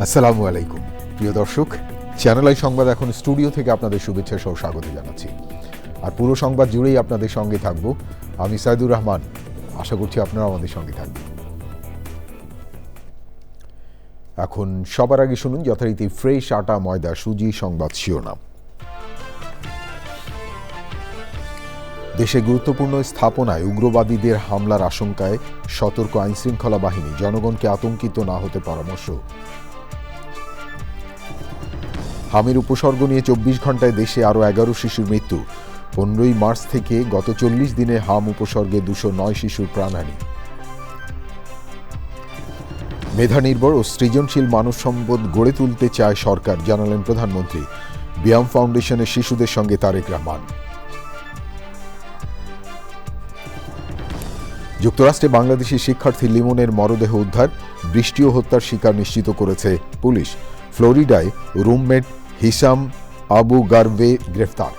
আসসালামু আলাইকুম প্রিয় দর্শক, চ্যানেল আই সংবাদ এখন স্টুডিও থেকে আপনাদের শুভেচ্ছা সহ স্বাগত জানাচ্ছি। আর পুরো সংবাদ জুড়েই আপনাদের সঙ্গে থাকব আমি সাইদুর রহমান। আশা করছি আপনারা আমাদের সঙ্গে থাকবেন। এখন সবার আগে শুনুন যথারীতি ফ্রেশ আটা ময়দা সুজি সংবাদ শিরোনাম। দেশে গুরুত্বপূর্ণ স্থাপনায় উগ্রবাদীদের হামলার আশঙ্কায় সতর্ক আইনশৃঙ্খলা বাহিনী, জনগণকে আতঙ্কিত না হতে পরামর্শ। হামের উপসর্গ নিয়ে 24 ঘন্টায় দেশে আরও 11 শিশুর মৃত্যু। 15ই মার্চ থেকে গত 40 দিনে হাম উপসর্গে 209 শিশুর প্রাণহানি। মেধানির্ভর ও সৃজনশীল মানব সম্পদ গড়ে তুলতে চায় সরকার, জানালেন প্রধানমন্ত্রী। বিয়াম ফাউন্ডেশনের শিশুদের সঙ্গে তারেক রহমান। যুক্তরাষ্ট্রে বাংলাদেশি শিক্ষার্থী লিমনের মরদেহ উদ্ধার, বৃষ্টি ও হত্যার শিকার নিশ্চিত করেছে পুলিশ। ফ্লোরিডায় রুমমেট হিসাম আবু গারভে গ্রেফতার।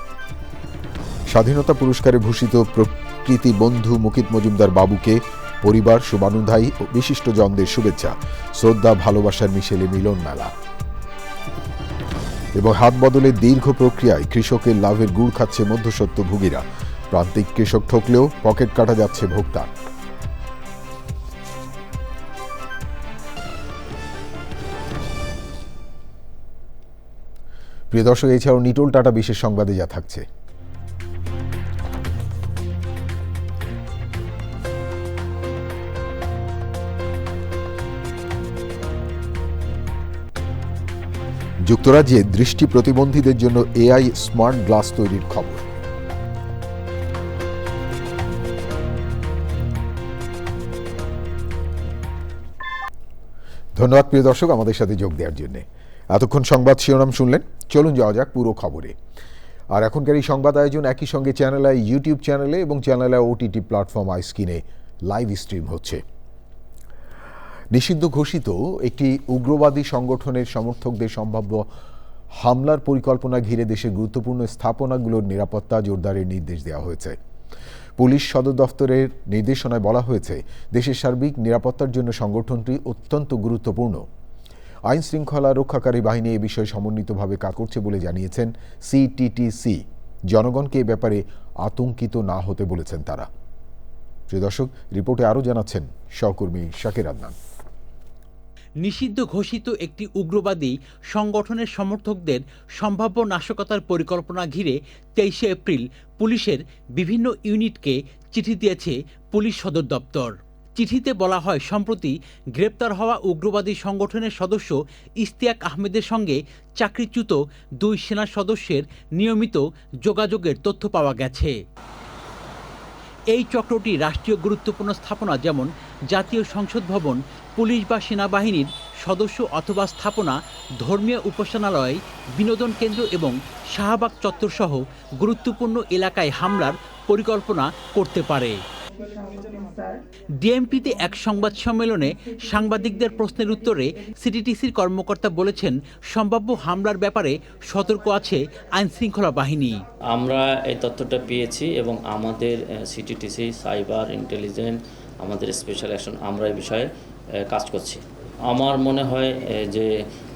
স্বাধীনতা পুরস্কারে ভূষিত প্রকৃতি বন্ধু মুকিত মজুমদার বাবুকে পরিবার, শুভানুধ্যায়ী ও বিশিষ্টজনদের শুভেচ্ছা। শ্রদ্ধা ভালোবাসার মিশেলে মিলন মেলা। এবং হাত বদলের দীর্ঘ প্রক্রিয়ায় কৃষকের লাভের গুড় খাচ্ছে মধ্যস্বত্বভোগীরা। প্রান্তিক কৃষক ঠকলেও পকেট কাটা যাচ্ছে ভোক্তা। প্রিয় দর্শক, এছাড়াও নিটোল টাটা বিশেষ সংবাদে যা থাকছে। যুক্তরাজ্যে দৃষ্টি প্রতিবন্ধীদের জন্য এআই স্মার্ট গ্লাস তৈরির খবর। ধন্যবাদ প্রিয় দর্শক আমাদের সাথে যোগ দেওয়ার জন্য। এতক্ষণ সংবাদ শিরোনাম শুনলেন, চলুন যাওয়া যাক পুরো খবরে। আর এখনকার এই সংবাদ আয়োজন একই সঙ্গে চ্যানেল আই ইউটিউব চ্যানেলে এবং চ্যানেল আই ওটিটি প্ল্যাটফর্ম আইস্ক্রিনে লাইভ স্ট্রিম হচ্ছে। নিষিদ্ধ ঘোষিত একটি উগ্রবাদী সংগঠনের সমর্থকদের সম্ভাব্য হামলার পরিকল্পনা ঘিরে দেশের গুরুত্বপূর্ণ স্থাপনাগুলোর নিরাপত্তা জোরদারের নির্দেশ দেওয়া হয়েছে। পুলিশ সদর দফতরের নির্দেশনায় বলা হয়েছে, দেশের সার্বিক নিরাপত্তার জন্য সংগঠনটি অত্যন্ত গুরুত্বপূর্ণ। আইন শৃঙ্খলা রক্ষাকারী বাহিনী এ বিষয়ে সমন্বিতভাবে কাজ করছে বলে জানিয়েছেন সিটিটিসি। জনগণকে এ ব্যাপারে আতঙ্কিত না হতে বলেছেন তারা। প্রিয় দর্শক, রিপোর্টে আরও জানাচ্ছেন সহকর্মী শাকির আদনান। নিষিদ্ধ ঘোষিত একটি উগ্রবাদী সংগঠনের সমর্থকদের সম্ভাব্য নাশকতার পরিকল্পনা ঘিরে 23শে এপ্রিল পুলিশের বিভিন্ন ইউনিটকে চিঠি দিয়েছে পুলিশ সদর দপ্তর। চিঠিতে বলা হয়, সম্প্রতি গ্রেপ্তার হওয়া উগ্রবাদী সংগঠনের সদস্য ইশতিয়াক আহমেদের সঙ্গে চাকরিচ্যুত 2 সেনা সদস্যের নিয়মিত যোগাযোগের তথ্য পাওয়া গেছে। এই চক্রটি রাষ্ট্রীয় গুরুত্বপূর্ণ স্থাপনা যেমন জাতীয় সংসদ ভবন, পুলিশ বা সেনাবাহিনীর সদস্য অথবা স্থাপনা, ধর্মীয় উপাসনালয়, বিনোদন কেন্দ্র এবং শাহবাগ চত্বর সহ গুরুত্বপূর্ণ এলাকায় হামলার পরিকল্পনা করতে পারে। ডিএমপিতে এক সংবাদ সম্মেলনে সাংবাদিকদের প্রশ্নের উত্তরে সিটিটিসির কর্মকর্তা বলেছেন, সম্ভাব্য হামলার ব্যাপারে সতর্ক আছে আইনশৃঙ্খলা বাহিনী। আমরা এই তথ্যটা পেয়েছি এবং আমাদের সিটিটিসি, সাইবার ইন্টেলিজেন্স, আমাদের স্পেশাল অ্যাকশন, আমরা এই বিষয়ে কাজ করছি। আমার মনে হয় যে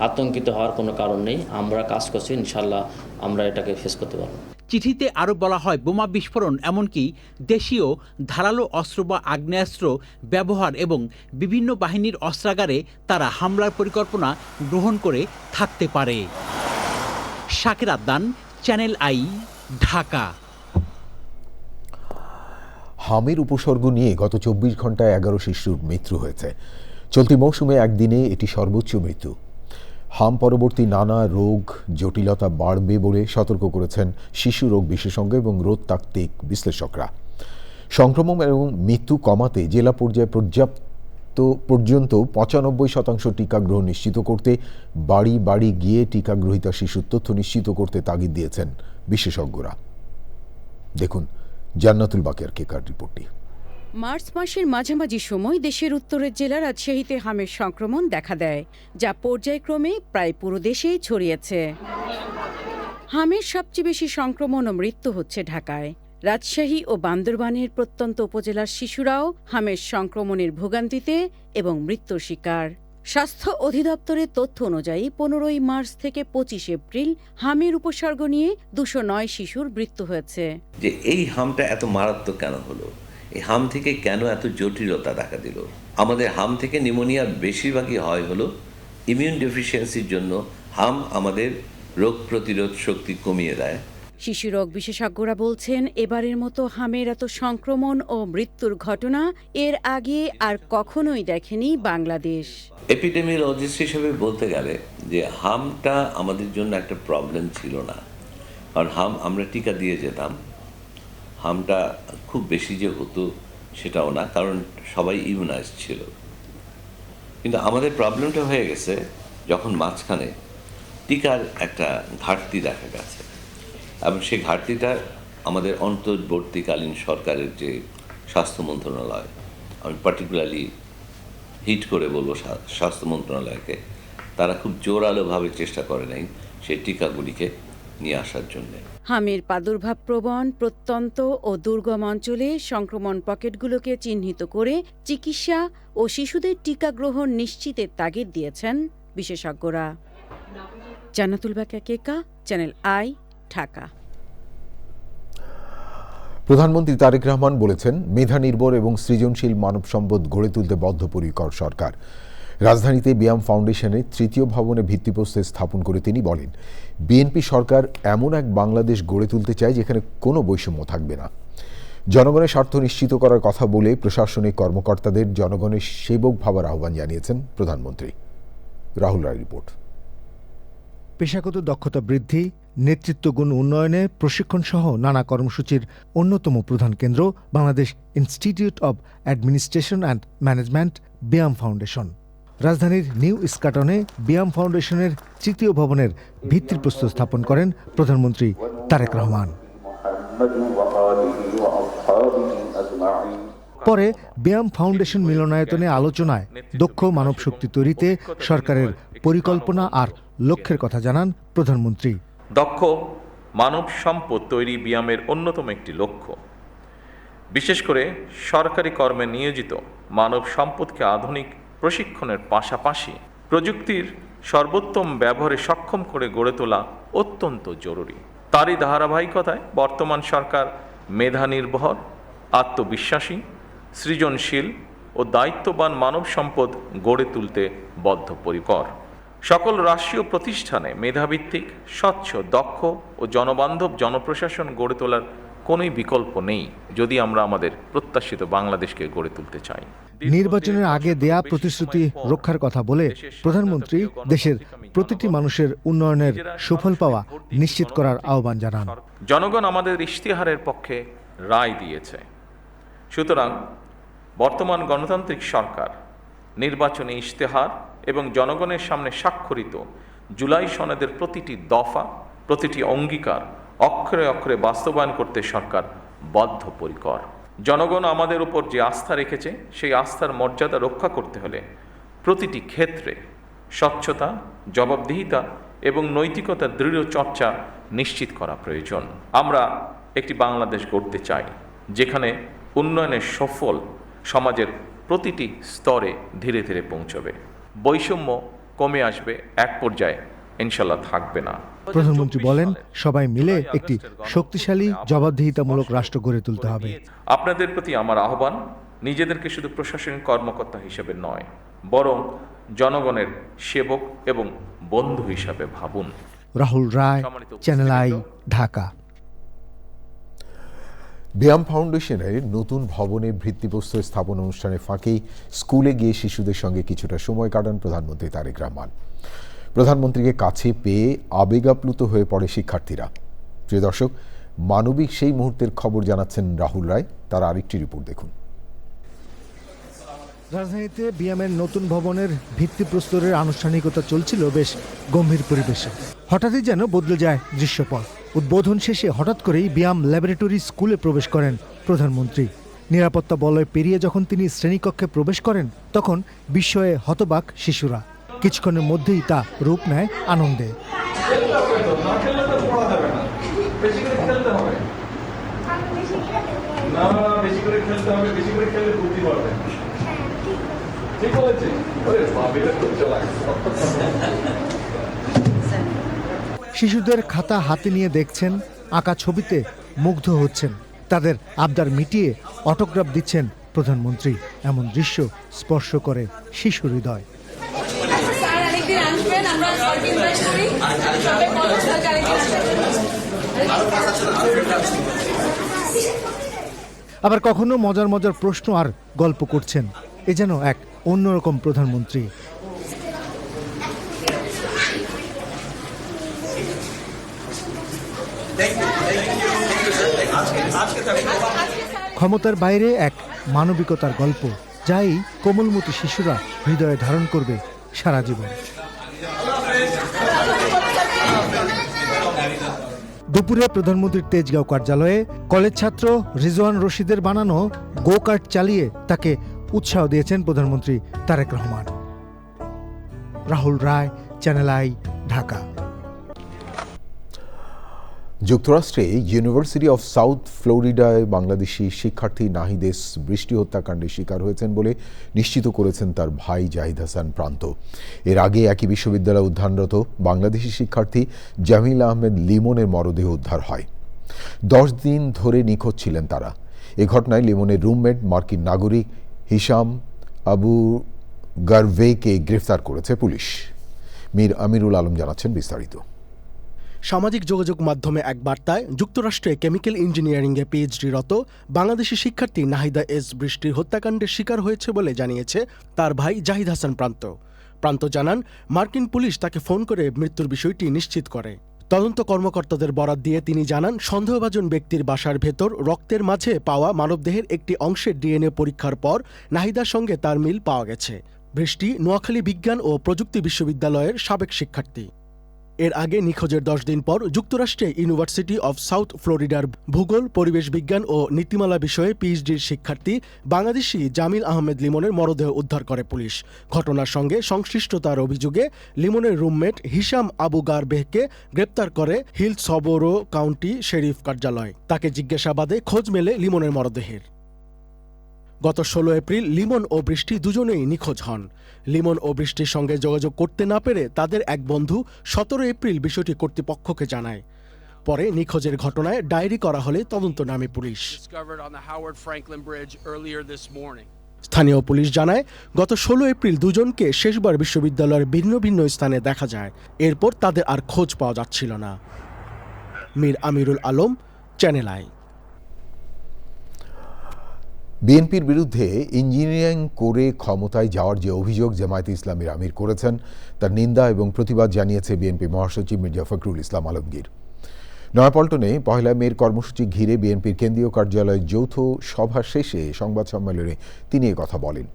আতঙ্কিত হওয়ার কোনো কারণ নেই। আমরা কাজ করছি, ইনশাল্লাহ আমরা এটাকে ফেস করতে পারবো। চিঠিতে আরও বলা হয়, বোমা বিস্ফোরণ, এমনকি দেশীয় ধারালো অস্ত্র বা আগ্নেয়াস্ত্র ব্যবহার এবং বিভিন্ন বাহিনীর অস্ত্রাগারে তারা হামলার পরিকল্পনা গ্রহণ করে থাকতে পারে। Shakir Adnan, channel I, Dhaka. হামের উপসর্গ নিয়ে গত 24 ঘন্টায় 11 শিশুর মৃত্যু হয়েছে। চলতি মৌসুমে একদিনে এটি সর্বোচ্চ মৃত্যু। হাম পরবর্তী নানা রোগ জটিলতা বাড়বে বলে সতর্ক করেছেন শিশু রোগ বিশেষজ্ঞ এবং রোগতাত্ত্বিক বিশ্লেষকরা। সংক্রমণ এবং মৃত্যু কমাতে জেলা পর্যায়ে পর্যন্ত 95% টিকা গ্রহণ নিশ্চিত করতে বাড়ি বাড়ি গিয়ে টিকা গ্রহীতা শিশুর তথ্য নিশ্চিত করতে তাগিদ দিয়েছেন বিশেষজ্ঞরা। দেখুন জান্নাতুল বাকের কেকার রিপোর্টটি। মার্চ মাসের মাঝামাঝি সময় দেশের উত্তরের জেলা রাজশাহীতে হামের সংক্রমণ দেখা দেয়, যা পর্যায়ক্রমে প্রায় পুরো দেশেই ছড়িয়েছে। হামের সবচেয়ে বেশি সংক্রমণ ও মৃত্যু হচ্ছে ঢাকায়। রাজশাহী ও বান্দরবানের প্রত্যন্ত উপজেলার শিশুরাও হামের সংক্রমণের ভোগান্তিতে এবং মৃত্যুর শিকার। স্বাস্থ্য অধিদপ্তরের তথ্য অনুযায়ী 15 মার্চ থেকে 25 এপ্রিল হামের উপসর্গ নিয়ে 209 শিশুর মৃত্যু হয়েছে। যে এই হামটা এত মারাত্মক কেন হলো, এই হাম থেকে কেন এত জটিলতা দেখা দিল? আমাদের হাম থেকে নিউমোনিয়ার বেশিরভাগই হয় হলো ইমিউন ডেফিসিয়েন্সির জন্য। হাম আমাদের রোগ প্রতিরোধ শক্তি কমিয়ে দেয়। শিশুরোগ বিশেষজ্ঞরা বলছেন, এবারের মতো হামের এত সংক্রমণ ও মৃত্যুর ঘটনা এর আগে আর কখনোই দেখেনি বাংলাদেশ। এপিডেমিওলজিস্ট হিসেবে বলতে গেলে যে হামটা আমাদের জন্য একটা প্রবলেম ছিল না, কারণ হাম আমরা টিকা দিয়ে যেতাম। হামটা খুব বেশি যে হতো সেটাও না, কারণ সবাই ইমিউনাইজ ছিল। কিন্তু আমাদের প্রবলেমটা হয়ে গেছে যখন মাঝখানে টিকার একটা ঘাটতি দেখা গেছে, এবং সেই ঘাটতিটা আমাদের অন্তর্বর্তীকালীন সরকারের যে স্বাস্থ্য মন্ত্রণালয়, আমি পার্টিকুলারলি হিট করে বলবো স্বাস্থ্য মন্ত্রণালয়কে, তারা খুব জোরালোভাবে চেষ্টা করে নাই সেই টিকাগুলিকে নিয়ে আসার জন্যে। হামের প্রাদুর্ভাব প্রবণ প্রত্যন্ত ও দুর্গম অঞ্চলে সংক্রমণ পকেটগুলোকে চিহ্নিত করে চিকিৎসা ও শিশুদের টিকা গ্রহণ নিশ্চিতের তাগিদ দিয়েছেন বিশেষজ্ঞরা। জান্নাতুল বাকিয়া কেকা, চ্যানেল আই, ঢাকা। প্রধানমন্ত্রী তারেক রহমান বলেছেন, মেধা নির্ভর এবং সৃজনশীল মানব সম্পদ গড়ে তুলতে বদ্ধপরিকর সরকার। রাজধানীতে বিয়াম ফাউন্ডেশনের 3য় ভবনে ভিত্তিপ্রস্তর স্থাপন করে তিনি বলেন, বিএনপি সরকার এমন এক বাংলাদেশ গড়ে তুলতে চায় যেখানে কোনো বৈষম্য থাকবে না। জনগণের স্বার্থ নিশ্চিত করার কথা বলে প্রশাসনিক কর্মকর্তাদের জনগণের সেবক ভাবার আহ্বান জানিয়েছেন প্রধানমন্ত্রী। রাহুল রায় রিপোর্ট। পেশাগত দক্ষতা বৃদ্ধি, নেতৃত্বগুণ উন্নয়নে প্রশিক্ষণ সহ নানা কর্মসূচির অন্যতম প্রধান কেন্দ্র Bangladesh institute of administration and management BIAM foundation. রাজধানীর নিউ ইস্কাটনে বিয়াম ফাউন্ডেশনের 3য় ভবনের ভিত্তিপ্রস্তর স্থাপন করেন প্রধানমন্ত্রী তারেক রহমান। পরে বিয়াম ফাউন্ডেশন মিলনায়তনে আলোচনায় দক্ষ মানব শক্তি তৈরিতে সরকারের পরিকল্পনা আর লক্ষ্যের কথা জানান প্রধানমন্ত্রী। দক্ষ মানব সম্পদ তৈরি বিয়ামের অন্যতম একটি লক্ষ্য। বিশেষ করে সরকারি কর্মে নিয়োজিত মানব সম্পদকে আধুনিক প্রশিক্ষণের পাশাপাশি প্রযুক্তির সর্বোত্তম ব্যবহারে সক্ষম করে গড়ে তোলা অত্যন্ত জরুরি। তারই ধারাবাহিকতায় বর্তমান সরকার মেধা নির্ভর, আত্মবিশ্বাসী, সৃজনশীল ও দায়িত্ববান মানব সম্পদ গড়ে তুলতে বদ্ধপরিকর। সকল রাষ্ট্রীয় প্রতিষ্ঠানে মেধাভিত্তিক, স্বচ্ছ, দক্ষ ও জনবান্ধব জনপ্রশাসন গড়ে তোলার কোনোই বিকল্প নেই যদি আমরা আমাদের প্রত্যাশিত বাংলাদেশকে গড়ে তুলতে চাই। নির্বাচনের আগে দেয়া প্রতিশ্রুতি রক্ষার কথা বলে প্রধানমন্ত্রী দেশের প্রতিটি মানুষের উন্নয়নের সুফল পাওয়া নিশ্চিত করার আহ্বান জানান। জনগণ আমাদের ইশতেহারের পক্ষে রায় দিয়েছে, সুতরাং বর্তমান গণতান্ত্রিক সরকার নির্বাচনী ইশতেহার এবং জনগণের সামনে স্বাক্ষরিত জুলাই সনদের প্রতিটি দফা, প্রতিটি অঙ্গীকার অক্ষরে অক্ষরে বাস্তবায়ন করতে সরকার বদ্ধপরিকর। জনগণ আমাদের উপর যে আস্থা রেখেছে সেই আস্থার মর্যাদা রক্ষা করতে হলে প্রতিটি ক্ষেত্রে স্বচ্ছতা, জবাবদিহিতা এবং নৈতিকতার দৃঢ় চর্চা নিশ্চিত করা প্রয়োজন। আমরা একটি বাংলাদেশ গড়তে চাই যেখানে উন্নয়নের সফল সমাজের প্রতিটি স্তরে ধীরে ধীরে পৌঁছবে, বৈষম্য কমে আসবে, এক পর্যায়ে ইনশাল্লাহ থাকবে না। প্রধানমন্ত্রী বলেন, সবাই মিলে একটি শক্তিশালী জবাবদিহিতামূলক রাষ্ট্র গড়ে তুলতে হবে। আপনাদের প্রতি আমার আহ্বান, নিজেদেরকে শুধু প্রশাসনিক কর্মকর্তা হিসেবে নয়, বরং জনগণের সেবক এবং বন্ধু হিসাবে ভাবুন। রাহুল রায়, চ্যানেল আই, ঢাকা। বিয়াম ফাউন্ডেশনের নতুন ভবনের ভিত্তিপ্রস্তর স্থাপন অনুষ্ঠানের ফাঁকেই স্কুলে গিয়ে শিশুদের সঙ্গে কিছুটা সময় কাটান প্রধানমন্ত্রী তারেক রহমান। প্রধানমন্ত্রীকে কাছে পেয়ে আবেগাপ্লুত হয়ে পড়ে শিক্ষার্থীরা। প্রিয় দর্শক, মানবিক সেই মুহূর্তের খবর জানাচ্ছেন রাহুল রায়। তার আরেকটি রিপোর্ট দেখুন। রাজধানীতে বিয়ামের নতুন ভবনের ভিত্তিপ্রস্তরের আনুষ্ঠানিকতা চলছিল বেশ গম্ভীর পরিবেশে। হঠাৎই যেন বদলে যায় দৃশ্যপট। উদ্বোধন শেষে হঠাৎ করেই বিয়াম ল্যাবরেটরি স্কুলে প্রবেশ করেন প্রধানমন্ত্রী। নিরাপত্তা বলয় পেরিয়ে যখন তিনি শ্রেণীকক্ষে প্রবেশ করেন তখন বিস্ময়ে হতবাক শিশুরা। কিছুক্ষণের মধ্যেই তা রূপ নেয় আনন্দে। শিশুদের খাতা হাতে নিয়ে দেখছেন, আঁকা ছবিতে মুগ্ধ হচ্ছেন, তাদের আবদার মিটিয়ে অটোগ্রাফ দিচ্ছেন প্রধানমন্ত্রী। এমন দৃশ্য স্পর্শ করে শিশু হৃদয়। আবার কখনো মজার মজার প্রশ্ন আর গল্প করছেন। এ যেন এক অন্যরকম প্রধানমন্ত্রী। ক্ষমতার বাইরে এক মানবিকতার গল্প, যাই কোমলমতি শিশুরা হৃদয়ে ধারণ করবে সারা জীবন। দুপুরে প্রধানমন্ত্রীর তেজগাঁও কার্যালয়ে কলেজ ছাত্র রিজওয়ান রশিদের বানানো গো কার্ট চালিয়ে তাকে উৎসাহ দিয়েছেন প্রধানমন্ত্রী তারেক রহমান। রাহুল রায়, চ্যানেল আই, ঢাকা। যুক্তরাষ্ট্রে ইউনিভার্সিটি অফ সাউথ ফ্লোরিডায় বাংলাদেশি শিক্ষার্থী নাহিদ এস বৃষ্টি হত্যাকাণ্ডের শিকার হয়েছেন বলে নিশ্চিত করেছেন তার ভাই জাহিদ হাসান প্রান্ত। এর আগে একই বিশ্ববিদ্যালয়ে অধ্যয়নরত বাংলাদেশি শিক্ষার্থী জামিল আহমেদ লিমনের মরদেহ উদ্ধার হয়। 10 দিন ধরে নিখোঁজ ছিলেন তারা। এ ঘটনায় লিমনের রুমমেট মার্কিন নাগরিক হিশাম আবু গারভেকে গ্রেফতার করেছে পুলিশ। মীর আমিরুল আলম জানাচ্ছেন বিস্তারিত। সামাজিক যোগাযোগ মাধ্যমে এক বার্তায় যুক্তরাষ্ট্রে কেমিক্যাল ইঞ্জিনিয়ারিংয়ে পিএইচডিরত বাংলাদেশি শিক্ষার্থী নাহিদা এস বৃষ্টির হত্যাকাণ্ডের শিকার হয়েছে বলে জানিয়েছে তার ভাই জাহিদ হাসান প্রান্ত জানান, মার্কিন পুলিশ তাকে ফোন করে মৃত্যুর বিষয়টি নিশ্চিত করে। তদন্ত কর্মকর্তাদের বরাত দিয়ে তিনি জানান, সন্দেহভাজন ব্যক্তির বাসার ভেতর রক্তের মাঝে পাওয়া মানবদেহের একটি অংশের ডিএনএ পরীক্ষার পর নাহিদার সঙ্গে তার মিল পাওয়া গেছে। বৃষ্টি নোয়াখালী বিজ্ঞান ও প্রযুক্তি বিশ্ববিদ্যালয়ের সাবেক শিক্ষার্থী। এর আগে নিখোঁজের 10 দিন পর যুক্তরাষ্ট্রে ইউনিভার্সিটি অফ সাউথ ফ্লোরিডার ভূগোল, পরিবেশ বিজ্ঞান ও নীতিমালা বিষয়ে পিএইচডির শিক্ষার্থী বাংলাদেশি জামিল আহমেদ লিমনের মরদেহ উদ্ধার করে পুলিশ। ঘটনার সঙ্গে সংশ্লিষ্টতার অভিযোগে লিমনের রুমমেট হিশাম আবু গারভেকে গ্রেপ্তার করে হিলসবরো কাউন্টি শেরিফ কার্যালয়। তাকে জিজ্ঞাসাবাদে খোঁজ মেলে লিমনের মরদেহের। গত 16 এপ্রিল লিমন ও বৃষ্টি দুজনেই নিখোঁজ হন। লিমন ও বৃষ্টির সঙ্গে যোগাযোগ করতে না পেরে তাদের এক বন্ধু 17 এপ্রিল বিষয়টি কর্তৃপক্ষকে জানায়। পরে নিখোঁজের ঘটনায় ডায়েরি করা হলে তদন্ত নামে পুলিশ। স্থানীয় পুলিশ জানায়, গত 16 এপ্রিল দুজনকে শেষবার বিশ্ববিদ্যালয়ের ভিন্ন ভিন্ন স্থানে দেখা যায়। এরপর তাদের আর খোঁজ পাওয়া যাচ্ছিল না। মীর আমিরুল আলম, চ্যানেল আই। বিএনপির বিরুদ্ধে ইঞ্জিনিয়ারিং করে ক্ষমতায় যাওয়ার যে অভিযোগ জামায়াতে ইসলামীর আমির করেছেন, তার নিন্দা এবং প্রতিবাদ জানিয়েছে বিএনপি মহাসচিব মির্জা ফখরুল ইসলাম আলমগীর। নয়াপল্টনে 1 মের কর্মসূচি ঘিরে বিএনপির কেন্দ্রীয় কার্যালয়ে যৌথ সভা শেষে সংবাদ সম্মেলনে তিনি কথা বলেন।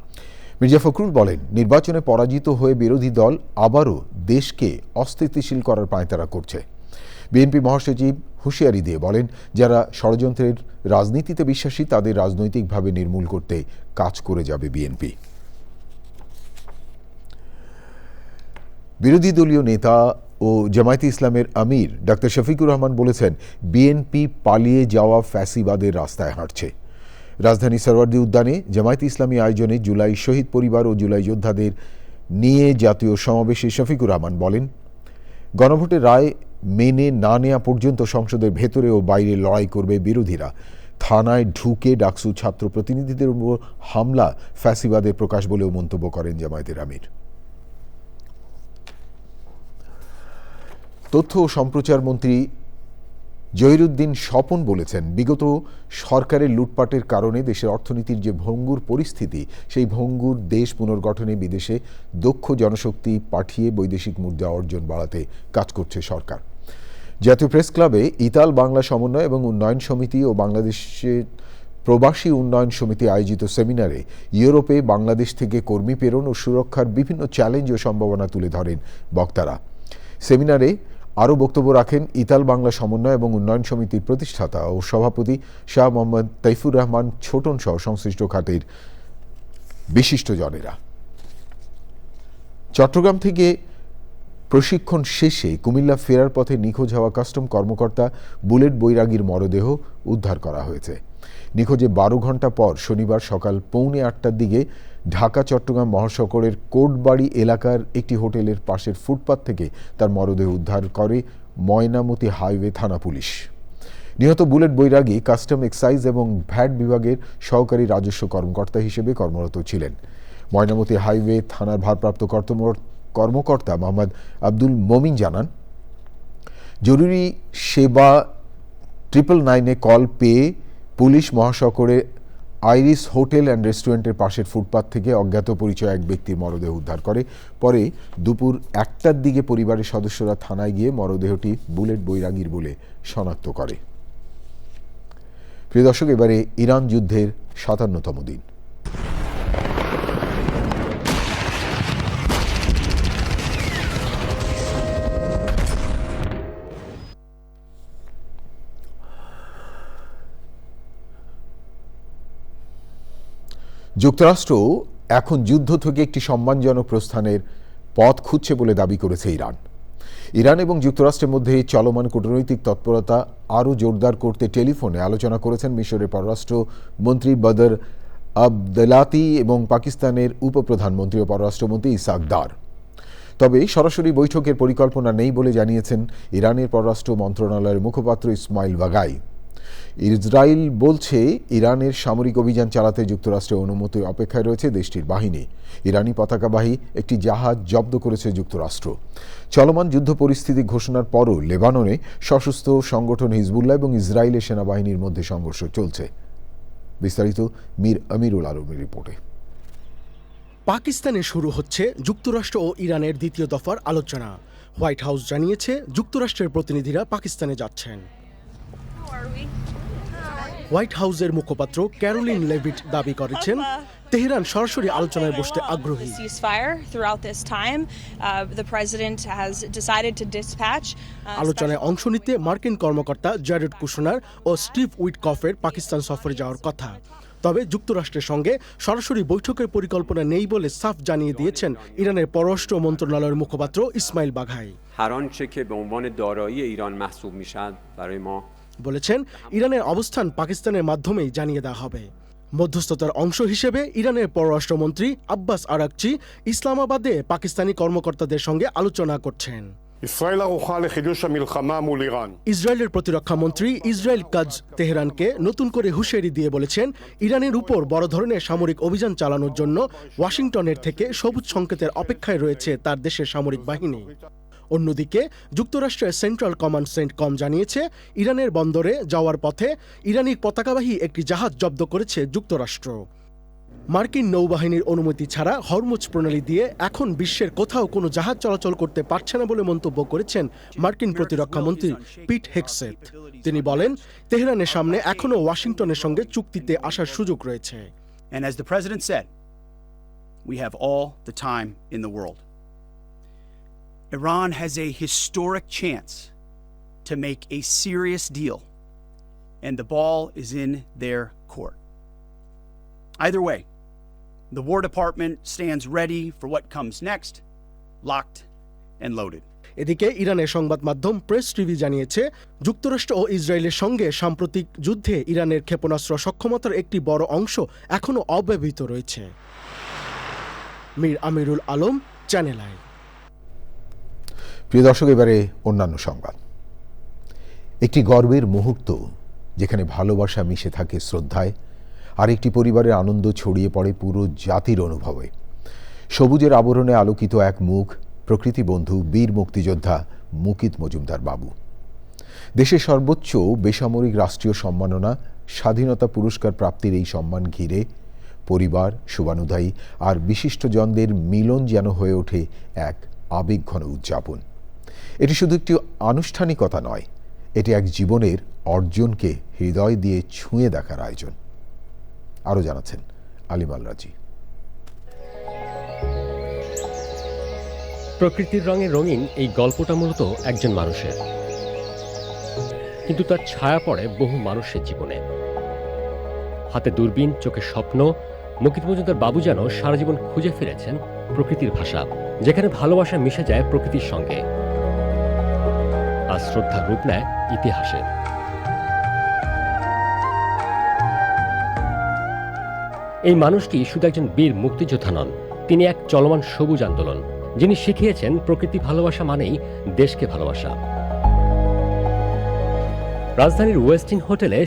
মির্জা ফখরুল বলেন, নির্বাচনে পরাজিত হয়ে বিরোধী দল আবারও দেশকে অস্থিতিশীল করার পাঁয়তারা করছে। বিএনপি মহাসচিব হুঁশিয়ারি দিয়ে বলেন, যারা ষড়যন্ত্রের রাজনীতিতে বিশ্বাসী তাদের রাজনৈতিকভাবে নির্মূল করতে কাজ করে যাবে বিএনপি। বিরোধী দলীয় নেতা ও জামায়াতে ইসলামের আমির ডাক্তার শফিকুর রহমান বলেছেন, বিএনপি পালিয়ে যাওয়া ফ্যাসিবাদের রাস্তায় হাঁটছে। রাজধানী সরওয়ার্দী উদ্যানে জামায়াতে ইসলামী আয়োজনে জুলাই শহীদ পরিবার ও জুলাই যোদ্ধাদের নিয়ে জাতীয় সমাবেশে শফিকুর রহমান বলেন, গণভোটের রায় মেনে না নেওয়া পর্যন্ত সংসদের ভেতরে ও বাইরে লড়াই করবে বিরোধীরা। থানায় ঢুকে ডাকসু ছাত্র প্রতিনিধিদের উপর হামলা ফ্যাসিবাদের প্রকাশ বলেও মন্তব্য করেন জামায়াতের আমির। তথ্য ও সম্প্রচার মন্ত্রী জহিরুদ্দিন স্বপন বলেছেন, বিগত সরকারের লুটপাটের কারণে দেশের অর্থনীতির যে ভঙ্গুর পরিস্থিতি, সেই ভঙ্গুর দেশ পুনর্গঠনে বিদেশে দক্ষ জনশক্তি পাঠিয়ে বৈদেশিক মুদ্রা অর্জন বাড়াতে কাজ করছে সরকার। জাতীয় প্রেস ক্লাবে ইতাল বাংলা সমন্বয় এবং উন্নয়ন সমিতি ও বাংলাদেশের প্রবাসী উন্নয়ন সমিতি আয়োজিত সেমিনারে ইউরোপে বাংলাদেশ থেকে কর্মী প্রেরণ ও সুরক্ষার বিভিন্ন চ্যালেঞ্জ ও সম্ভাবনা তুলে ধরেন বক্তারা। সেমিনারে আরও বক্তব্য রাখেন ইতাল বাংলা সমন্বয় এবং উন্নয়ন সমিতির প্রতিষ্ঠাতা ও সভাপতি শাহ মোহাম্মদ তাইফুর রহমান ছোটন সহ সংশ্লিষ্ট খাতের বিশিষ্টজনেরা। চট্টগ্রাম থেকে প্রশিক্ষণ শেষে কুমিল্লা ফেরার পথে নিখোঁজ হওয়া কাস্টম কর্মকর্তা বুলেট বৈরাগীর মরদেহ উদ্ধার করা হয়েছে। নিখোঁজে 12 ঘণ্টা পর শনিবার সকাল 7:45 দিকে ঢাকা চট্টগ্রাম মহাসড়কের কোটবাড়ি এলাকার একটি হোটেলের পাশের ফুটপাত থেকে তার মরদেহ উদ্ধার করে ময়নামতি হাইওয়ে থানা পুলিশ। নিহত বুলেট বৈরাগী কাস্টম এক্সাইজ এবং ভ্যাট বিভাগের সহকারী রাজস্ব কর্মকর্তা হিসেবে কর্মরত ছিলেন। ময়নামতি হাইওয়ে থানার ভারপ্রাপ্ত কর্মকর্তা মোহাম্মদ আব্দুল মমিন জানান, জরুরি সেবা 999-এ কল পেয়ে পুলিশ মহাসড়কের আইরিস হোটেল অ্যান্ড রেস্টুরেন্টের পাশের ফুটপাত থেকে অজ্ঞাত পরিচয় এক ব্যক্তির মরদেহ উদ্ধার করে। পরে দুপুর 1টার দিকে পরিবারের সদস্যরা থানায় গিয়ে মরদেহটি বুলেট বৈরাগীর বলে শনাক্ত করে। প্রিয় দর্শক, এবারে ইরান যুদ্ধের 57তম দিন। যুক্তরাষ্ট্র এখন যুদ্ধ থেকে একটি সম্মানজনক প্রস্থানের পথ খুঁজছে বলে দাবি করেছে ইরান। ইরান এবং যুক্তরাষ্ট্রের মধ্যে চলমান কূটনৈতিক তৎপরতা আরও জোরদার করতে টেলিফোনে আলোচনা করেছেন মিশরের পররাষ্ট্রমন্ত্রী বদর আবদেলাতি এবং পাকিস্তানের উপপ্রধানমন্ত্রী ও পররাষ্ট্রমন্ত্রী ইসাক দার। তবে সরাসরি বৈঠকের পরিকল্পনা নেই বলে জানিয়েছেন ইরানের পররাষ্ট্র মন্ত্রণালয়ের মুখপাত্র ইসমাইল বাগাই। ইসরায়েল বলছে ইরানের সামরিক অভিযান চালাতে যুক্তরাষ্ট্রের অনুমতির অপেক্ষায় রয়েছে দেশটির বাহিনী। ইরানি পতাকাবাহী একটি জাহাজ জব্দ করেছে যুক্তরাষ্ট্র। চলমান যুদ্ধ পরিস্থিতি ঘোষণার পরও লেবাননে সশস্ত্র সংগঠন হিজবুল্লাহ এবং ইসরায়েলের সেনাবাহিনীর মধ্যে সংঘর্ষ চলছে। বিস্তারিত মীর আমিরুল আলমের রিপোর্টে। পাকিস্তানে শুরু হচ্ছে যুক্তরাষ্ট্র ও ইরানের দ্বিতীয় দফার আলোচনা। হোয়াইট হাউস জানিয়েছে যুক্তরাষ্ট্রের প্রতিনিধিরা পাকিস্তানে যাচ্ছেন। হোয়াইট হাউসের মুখপাত্র ক্যারোলিন লেভিট দাবি করেছেন, তেহরান সরাসরি আলোচনায় বসতে আগ্রহী। আলোচনায় অংশ নিতে মার্কিন কর্মকর্তা জ্যারেড কুশনার ও স্টিভ উইটকফের পাকিস্তান সফরে যাওয়ার কথা। তবে যুক্তরাষ্ট্রের সঙ্গে সরাসরি বৈঠকের পরিকল্পনা নেই বলে সাফ জানিয়ে দিয়েছেন ইরানের পররাষ্ট্র মন্ত্রণালয়ের মুখপাত্র ইসমাইল বাঘাই। বলেছেন, ইরানের অবস্থান পাকিস্তানের মাধ্যমেই জানিয়ে দেওয়া হবে। মধ্যস্থতার অংশ হিসেবে ইরানের পররাষ্ট্রমন্ত্রী আব্বাস আরাকচি ইসলামাবাদে পাকিস্তানি কর্মকর্তাদের সঙ্গে আলোচনা করছেন। ইসরায়েলের প্রতিরক্ষা মন্ত্রী ইসরায়েল কাজ তেহরানকে নতুন করে হুঁশিয়ারি দিয়ে বলেছেন, ইরানের উপর বড় ধরনের সামরিক অভিযান চালানোর জন্য ওয়াশিংটনের থেকে সবুজ সংকেতের অপেক্ষায় রয়েছে তার দেশের সামরিক বাহিনী। অন্যদিকে যুক্তরাষ্ট্রের সেন্ট্রাল কমান্ড সেন্টকম জানিয়েছে, ইরানের বন্দরে যাওয়ার পথে ইরানি পতাকাবাহী একটি জাহাজ জব্দ করেছে যুক্তরাষ্ট্র। মার্কিন নৌবাহিনীর অনুমতি ছাড়া হরমুজ প্রণালী দিয়ে এখন বিশ্বের কোথাও কোনো জাহাজ চলাচল করতে পারছে না বলে মন্তব্য করেছেন মার্কিন প্রতিরক্ষা মন্ত্রী পিট হেগসেথ। তিনি বলেন, তেহরানের সামনে এখনও ওয়াশিংটনের সঙ্গে চুক্তিতে আসার সুযোগ রয়েছে। And as the president said, we have all the time in the world. Iran has a historic chance to make a serious deal, and the ball is in their court. Either way, the War Department stands ready for what comes next, locked and loaded. এদিকে ইরানের সংবাদ মাধ্যম press TV জানিয়েছে, যুক্তরাষ্ট্র ও ইসরায়েলের সঙ্গে সাম্প্রতিক যুদ্ধে ইরানের ক্ষেপণাস্ত্র সক্ষমতার একটি বড় অংশ এখনও অব্যবহৃত রয়েছে। মীর আমিরুল আলম, চ্যানেল আই। প্রিয় দর্শক, এবারে অন্যান্য সংবাদ। একটি গর্বের মুহূর্ত যেখানে ভালোবাসা মিশে থাকে শ্রদ্ধায়, আর একটি পরিবারের আনন্দ ছড়িয়ে পড়ে পুরো জাতির অনুভবে। সবুজের আবরণে আলোকিত এক মুখ, প্রকৃতি বন্ধু বীর মুক্তিযোদ্ধা মুকিত মজুমদার বাবু। দেশের সর্বোচ্চ বেসামরিক রাষ্ট্রীয় সম্মাননা স্বাধীনতা পুরস্কার প্রাপ্তির এই সম্মান ঘিরে পরিবার, শুভানুধ্যায়ী আর বিশিষ্টজনদের মিলন যেন হয়ে ওঠে এক আবেগঘন উদযাপন। এটি শুধু একটি আনুষ্ঠানিকতা নয়, এটি এক জীবনের অর্জনকে হৃদয় দিয়ে ছুঁয়ে দেখার আয়োজন। আরও জানাচ্ছেন আলিমাল রাজি। প্রকৃতির রঙে রঙিন এই গল্পটা মূলত একজন মানুষের, কিন্তু তার ছায়া পড়ে বহু মানুষের জীবনে। হাতে দূরবীন, চোখে স্বপ্ন, মুকিত মজুমদার বাবু যেন সারা জীবন খুঁজে ফিরেছেন প্রকৃতির ভাষা, যেখানে ভালোবাসা মিশে যায় প্রকৃতির সঙ্গে, আর শ্রদ্ধার রূপ নেয় ইতিহাসে। এই মানুষটি শুধু একজন বীর মুক্তিযোদ্ধা নন, তিনি এক চলমান সবুজ আন্দোলন, যিনি শিখিয়েছেন প্রকৃতি ভালোবাসা মানেই দেশকে ভালোবাসা। রাজধানীর ওয়েস্টিন হোটেলে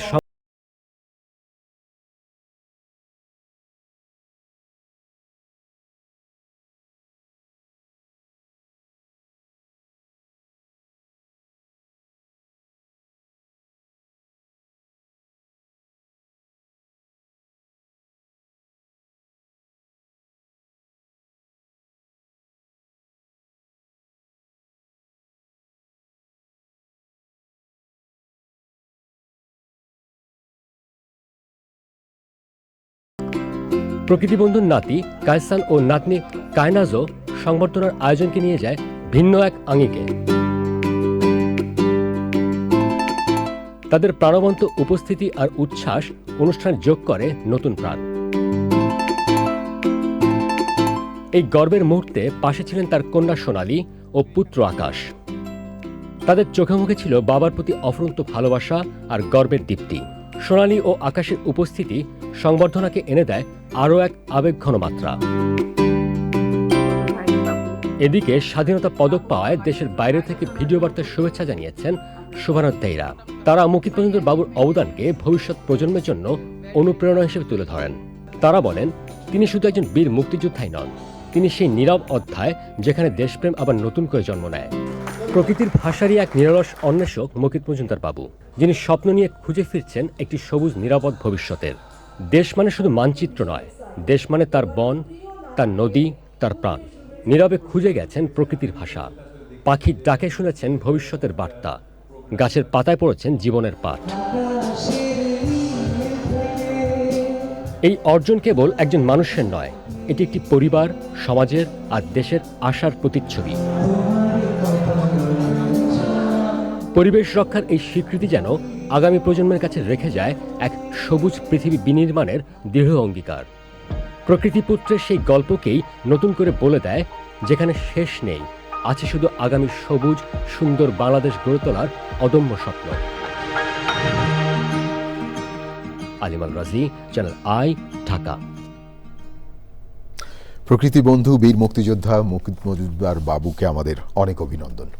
প্রকৃতিবন্ধুর নাতি কায়সান ও নাতনি কায়নাজও সংবর্ধনার আয়োজনকে নিয়ে যায় ভিন্ন এক আঙ্গিকে। তাদের প্রাণবন্ত উপস্থিতি আর উচ্ছ্বাস অনুষ্ঠান যোগ করে নতুন প্রাণ। এই গর্বের মুহূর্তে পাশে ছিলেন তার কন্যা সোনালী ও পুত্র আকাশ। তাদের চোখে মুখে ছিল বাবার প্রতি অফুরন্ত ভালোবাসা আর গর্বের দীপ্তি। সোনালী ও আকাশের উপস্থিতি সংবর্ধনাকে এনে দেয় আরও এক আবেগঘন মাত্রা। এদিকে স্বাধীনতা পদক পাওয়ায় দেশের বাইরে থেকে ভিডিও বার্তার শুভেচ্ছা জানিয়েছেন শুভানুধ্যায়ীরা। তারা মুক্তিযোদ্ধা বাবুর অবদানকে ভবিষ্যৎ প্রজন্মের জন্য অনুপ্রেরণা হিসেবে তুলে ধরেন। তারা বলেন, তিনি শুধু একজন বীর মুক্তিযোদ্ধাই নন, তিনি সেই নীরব অধ্যায় যেখানে দেশপ্রেম আবার নতুন করে জন্ম নেয়। প্রকৃতির ভাষারই এক নিরলস অন্বেষক মুকিত মজুমদার বাবু, যিনি স্বপ্ন নিয়ে খুঁজে ফিরছেন একটি সবুজ নিরাপদ ভবিষ্যতের। দেশ মানে শুধু মানচিত্র নয়, দেশ মানে তার বন, তার নদী, তার প্রাণ। নীরবে খুঁজে গেছেন প্রকৃতির ভাষা, পাখির ডাকে শুনেছেন ভবিষ্যতের বার্তা, গাছের পাতায় পড়েছেন জীবনের পাঠ। এই অর্জন কেবল একজন মানুষের নয়, এটি একটি পরিবার, সমাজের আর দেশের আশার প্রতিচ্ছবি। পরিবেশ রক্ষার এই স্বীকৃতি যেন আগামী প্রজন্মের কাছে রেখে যায় এক সবুজ পৃথিবী বিনির্মাণের দৃঢ় অঙ্গীকার। প্রকৃতিপুত্রের সেই গল্পকেই নতুন করে বলে দেয়, যেখানে শেষ নেই, আছে শুধু আগামী সবুজ সুন্দর বাংলাদেশ গড়ে তোলার অদম্য স্বপ্ন। আলিমাল রাজি, চ্যানেল আই, ঢাকা। প্রকৃতি বন্ধু বীর মুক্তিযোদ্ধা মুকিত মজুমদার বাবুকে আমাদের অনেক অভিনন্দন।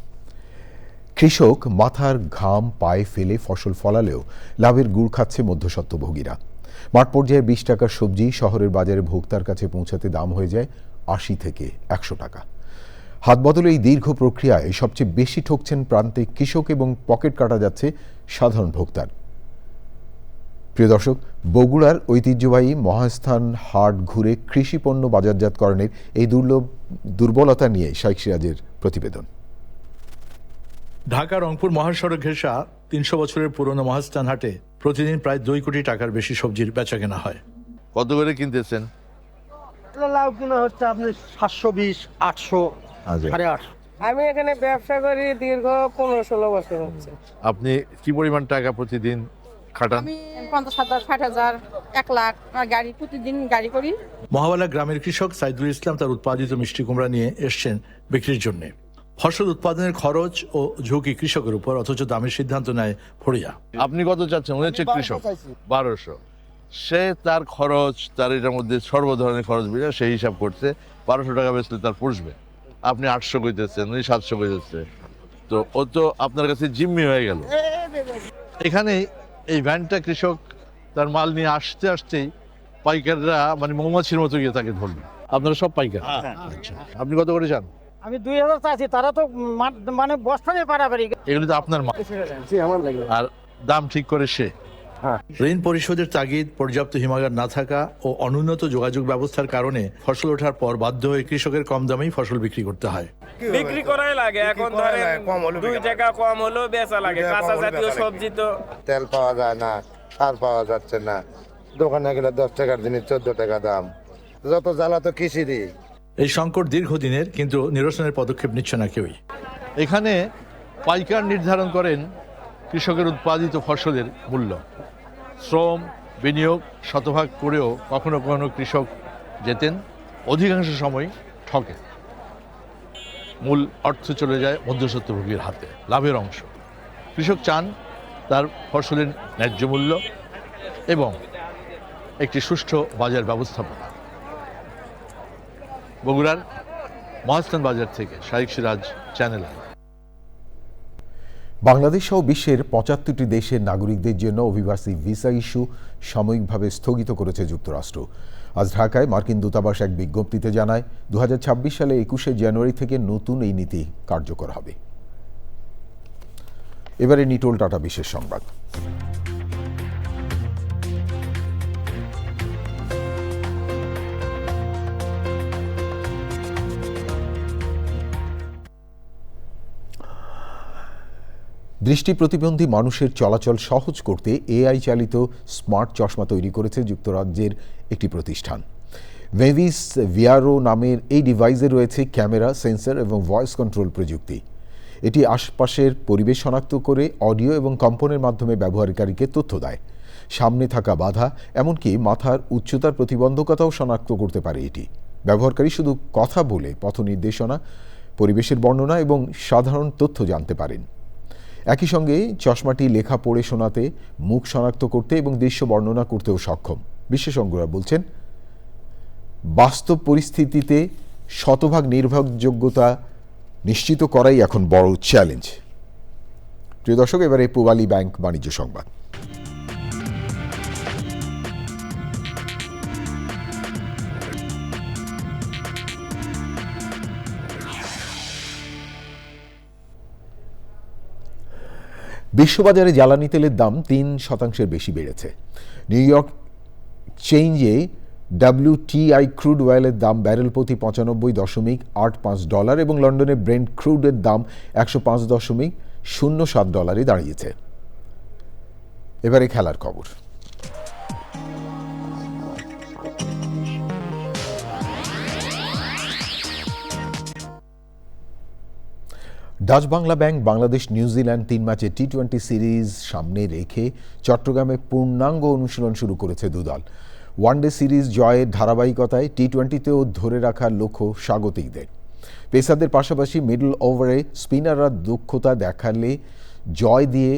কৃষক মাথার ঘাম পায়ে ফেলে ফসল ফলালেও লাভের গুড় খাচ্ছে মধ্যস্বত্বভোগীরা। মাঠ পর্যায়ে 20 টাকার সবজি শহরের বাজারে ভোক্তার কাছে পৌঁছাতে দাম হয়ে যায় 80 থেকে 100 টাকা। হাত বদলে এই দীর্ঘ প্রক্রিয়ায় সবচেয়ে বেশি ঠকছেন প্রান্তিক কৃষক এবং পকেট কাটা যাচ্ছে সাধারণ ভোক্তার। প্রিয় দর্শক, বগুড়ার ঐতিহ্যবাহী মহাস্থান হাট ঘুরে কৃষি পণ্য বাজারজাতকরণের এই দুর্বলতা নিয়ে শাইখ সিরাজের প্রতিবেদন। ঢাকা রংপুর মহাসড়ক ঘেঁষা 300 বছরের পুরনো মহাস্থান হাটে প্রতিদিন প্রায় 2 কোটি টাকার বেশি সবজির বেচা কেনা হয়। কত করে কিনতেছেন? লাউ কিনা হচ্ছে আপনি 720, 800, 850। আমি এখানে ব্যবসা করি দীর্ঘ 15-16 বছর হচ্ছে। আপনি কি পরিমাণ টাকা প্রতিদিন খাটান? আমি 50,000, 60,000, 1 লাখ গাড়ি প্রতিদিন গাড়ি করি। মহাবালা গ্রামের কৃষক সাইদুল ইসলাম তার উৎপাদিত মিষ্টি কুমড়া নিয়ে এসছেন বিক্রির জন্য। ফসল উৎপাদনের খরচ ও ঝুঁকি কৃষকের উপর, অথচ দামের সিদ্ধান্ত নেয় ফড়িয়া। আপনি কত চাচ্ছেন? উনি হচ্ছে কৃষক, 1200। সে তার খরচ, তার এটার মধ্যে সর্ব ধরনের খরচ মিলে সেই হিসাব করছে 1200 টাকা বেচলে তার পুষবে। আপনি 800 কইতেছেন, উনি 700 কইতেছে, তো ও তো আপনার কাছে জিম্মি হয়ে গেল। এখানে এই ভ্যানটা কৃষক তার মাল নিয়ে আসতে আসতেই পাইকাররা মানে মৌমাছির মতো গিয়ে তাকে ধরবে। আপনারা সব পাইকার? আচ্ছা, আপনি কত করে চান? আমি 2000 চাইছি, তারা তো মানে বস্তা নিয়ে পারাপারি। এগুলো তো আপনার মাল, আর দাম ঠিক করে সে। ঋণ পরিশোধের তাগিদ, পর্যাপ্ত হিমাগার না থাকা ও অনুন্নত যোগাযোগ ব্যবস্থার কারণে ফসল ওঠার পর বাধ্য হয়ে কৃষকের কম দামেই ফসল বিক্রি করতে হয়। বিক্রি করাই লাগে, এখন ধরেন 2 টাকা কম হলেও বেচা লাগে। কাঁচা জাতীয় সবজি তো তেল পাওয়া যায় না, সার পাওয়া যাচ্ছে না, দোকানে গেলে 10 টাকার জিনিস 14 টাকা দাম। যত জ্বালা তো কৃষিরই। এই সংকট দীর্ঘদিনের, কিন্তু নিরসনের পদক্ষেপ নিচ্ছে না কেউই। এখানে পাইকার নির্ধারণ করেন কৃষকের উৎপাদিত ফসলের মূল্য। শ্রম বিনিয়োগ শতভাগ করেও কখনো কখনো কৃষক যেতেন, অধিকাংশ সময় ঠকে। মূল অর্থ চলে যায় মধ্যস্বত্বভোগীর হাতে, লাভের অংশ। কৃষক চান তার ফসলের ন্যায্য মূল্য এবং একটি সুষ্ঠু বাজার ব্যবস্থাপনা। বগুড়ার মহাস্থান বাজার থেকে শারিক সিরাজ, চ্যানেল আই। বাংলাদেশ সহ বিশ্বের ৭৫টি দেশের নাগরিকদের জন্য অভিবাসী ভিসা ইস্যু সাময়িকভাবে স্থগিত করেছে যুক্তরাষ্ট্র। আজ ঢাকায় মার্কিন দূতাবাস এক বিজ্ঞপ্তিতে জানায় ২০২৬ সালে ২১শে জানুয়ারি থেকে নতুন এই নীতি কার্যকর হবে। এবারে নিটোল টাটা বিশেষ সংবাদ। দৃষ্টি প্রতিবন্ধী মানুষের চলাচল সহজ করতে এআই চালিত স্মার্ট চশমা তৈরি করেছে যুক্তরাজ্যের একটি প্রতিষ্ঠান। ভেভিস ভিয়ারো নামের এই ডিভাইসে রয়েছে ক্যামেরা, সেন্সর এবং ভয়েস কন্ট্রোল প্রযুক্তি। এটি আশপাশের পরিবেশ শনাক্ত করে অডিও এবং কম্পনের মাধ্যমে ব্যবহারকারীকে তথ্য দেয়। সামনে থাকা বাধা, এমনকি মাথার উচ্চতার প্রতিবন্ধকতাও শনাক্ত করতে পারে এটি। ব্যবহারকারী শুধু কথা বলে পথ নির্দেশনা, পরিবেশের বর্ণনা এবং সাধারণ তথ্য জানতে পারেন। একই সঙ্গে চশমাটি লেখা পড়ে শোনাতে, মুখ শনাক্ত করতে এবং দৃশ্য বর্ণনা করতেও সক্ষম। বিশেষজ্ঞরা বলছেন, বাস্তব পরিস্থিতিতে শতভাগ নির্ভরযোগ্যতা নিশ্চিত করাই এখন বড় চ্যালেঞ্জ। প্রিয় দর্শক, এবারে পূবালী ব্যাংক বাণিজ্য সংবাদ। বিশ্ববাজারে জ্বালানি তেলের দাম ৩% বেশি বেড়েছে। নিউ ইয়র্ক চেঞ্জে WTI ক্রুড অয়েলের দাম ব্যারেল প্রতি $৯৫.৮৫ এবং লন্ডনে ব্রেন্ট ক্রুডের দাম $১০৫.০৭ দাঁড়িয়েছে। এবারে খেলার খবর। Dutch Bangla bank Bangladesh New Zealand ৩ ম্যাচে টি-20 সিরিজ সামনে রেখে চট্টগ্রামে পূর্ণাঙ্গ অনুশীলন শুরু করেছে দুদল। ওয়ানডে সিরিজ জয়ের ধারাবাহিকতায় টি-20তেও ধরে রাখার লক্ষ্য স্বাগতিকদের। পেসারদের পাশাপাশি মিডল ওভারে স্পিনাররা দক্ষতা দেখালে জয় দিয়ে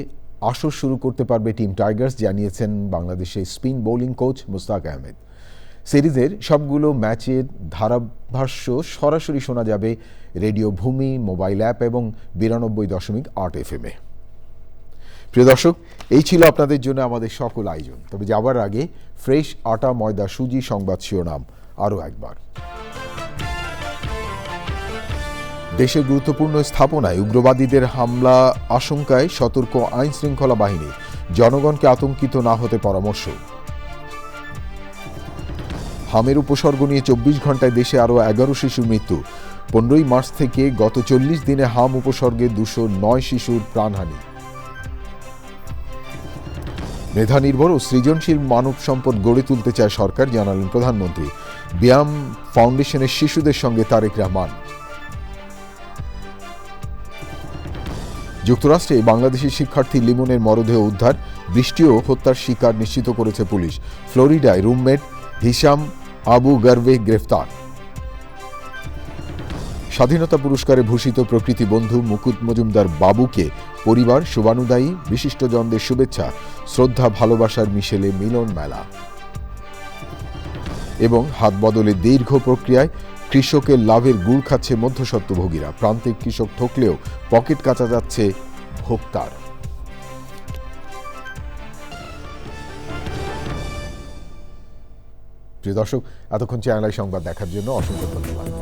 আসর শুরু করতে পারবে টিম টাইগার্স, জানিয়েছেন বাংলাদেশের spin bowling coach Mushtaq Ahmed. সিরিজের সবগুলো ম্যাচের ধারাভাষ্য সরাসরি শোনা যাবে রেডিও ভূমি, মোবাইল অ্যাপ এবং ৯২.৮ FM-এ। প্রিয় দর্শক, এই ছিল আপনাদের জন্য আমাদের সকল আয়োজন। তবে যাবার আগে ফ্রেশ আটা, ময়দা, সুজি সংবাদ শিরোনাম আরও একবার। দেশের গুরুত্বপূর্ণ স্থাপনায় উগ্রবাদীদের হামলা আশঙ্কায় সতর্ক আইন শৃঙ্খলা বাহিনী, জনগণকে আতঙ্কিত না হতে পরামর্শ। হামের উপসর্গ নিয়ে ২৪ ঘন্টায় দেশে আরও ১১ শিশুর মৃত্যু। ১৫ই মার্চ থেকে গত ৪০ দিনে হাম উপসর্গে ২০৯ শিশুর প্রাণহানি। মেধানির্ভর ও সৃজনশীল মানব সম্পদ গড়ে তুলতে চায় সরকার, জানালেন প্রধানমন্ত্রী। ব্যায়াম ফাউন্ডেশনের শিশুদের সঙ্গে তারেক রহমান। যুক্তরাষ্ট্রে বাংলাদেশি শিক্ষার্থী লিমনের মরদেহ উদ্ধার, বৃষ্টি ও হত্যার শিকার নিশ্চিত করেছে পুলিশ। ফ্লোরিডায় রুমমেট হিশাম আবু গারভে গ্রেফতার। স্বাধীনতা পুরস্কারে ভূষিত প্রকৃতি বন্ধু মুকুট মজুমদার বাবুকে পরিবার, শুভানুদায়ী বিশিষ্টজনদের শুভেচ্ছা, শ্রদ্ধা ভালোবাসার মিশেলে মিলন মেলা। এবং হাত বদলের দীর্ঘ প্রক্রিয়ায় কৃষকের লাভের গুড় খাচ্ছে মধ্যস্বত্বভোগীরা। প্রান্তিক কৃষক ঠকলেও পকেট কাটা যাচ্ছে ভোক্তার। প্রিয় দর্শক, এতক্ষণ চ্যানেল আই সংবাদ দেখার জন্য অসংখ্য ধন্যবাদ।